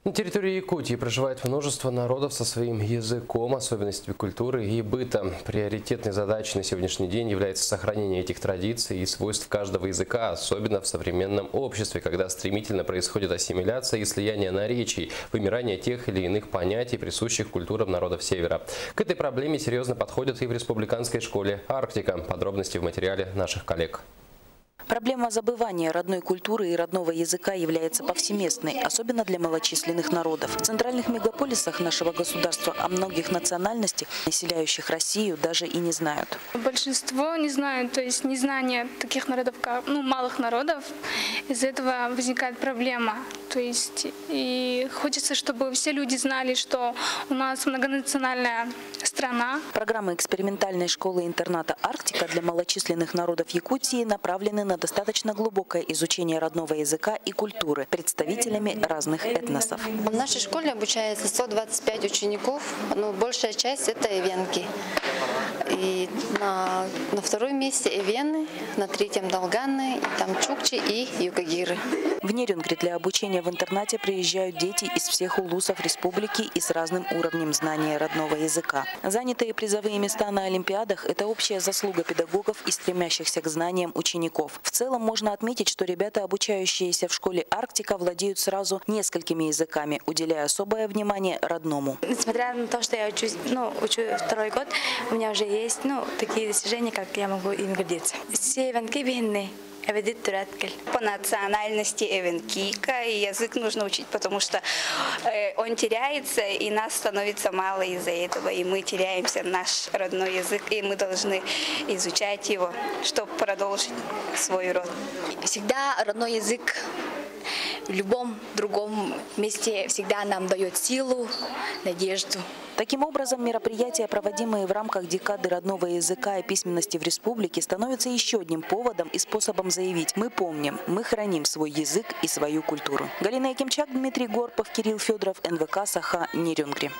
На территории Якутии проживает множество народов со своим языком, особенностями культуры и быта. Приоритетной задачей на сегодняшний день является сохранение этих традиций и свойств каждого языка, особенно в современном обществе, когда стремительно происходит ассимиляция и слияние наречий, вымирание тех или иных понятий, присущих культурам народов Севера. К этой проблеме серьезно подходят и в республиканской школе «Арктика». Подробности в материале наших коллег. Проблема забывания родной культуры и родного языка является повсеместной, особенно для малочисленных народов. В центральных мегаполисах нашего государства о многих национальностях, населяющих Россию, даже и не знают. Большинство не знают, то есть незнание таких народов, как малых народов, из-за этого возникает проблема. То есть и хочется, чтобы все люди знали, что у нас многонациональная страна. Программы экспериментальной школы-интерната «Арктика» для малочисленных народов Якутии направлены на достаточно глубокое изучение родного языка и культуры представителями разных этносов. В нашей школе обучается 125 учеников, но большая часть это эвенки. И на втором месте эвены, на третьем долганы, там чукчи и юкагиры. В Нерюнгри для обучения в интернате приезжают дети из всех улусов республики и с разным уровнем знания родного языка. Занятые призовые места на олимпиадах – это общая заслуга педагогов и стремящихся к знаниям учеников. В целом можно отметить, что ребята, обучающиеся в школе «Арктика», владеют сразу несколькими языками, уделяя особое внимание родному. Несмотря на то, что я учу второй год, у меня уже есть такие достижения, как я могу им гордиться. Все эвенки бедные. По национальности эвенкика, и язык нужно учить, потому что он теряется, и нас становится мало из-за этого, и мы теряемся наш родной язык, и мы должны изучать его, чтобы продолжить свой род. Всегда родной язык в любом другом месте всегда нам дает силу, надежду. Таким образом, мероприятия, проводимые в рамках декады родного языка и письменности в республике, становятся еще одним поводом и способом заявить: мы помним, мы храним свой язык и свою культуру. Галина Якимчак, Дмитрий Горпов, Кирилл Федоров, НВК «Саха», Нерюнгри.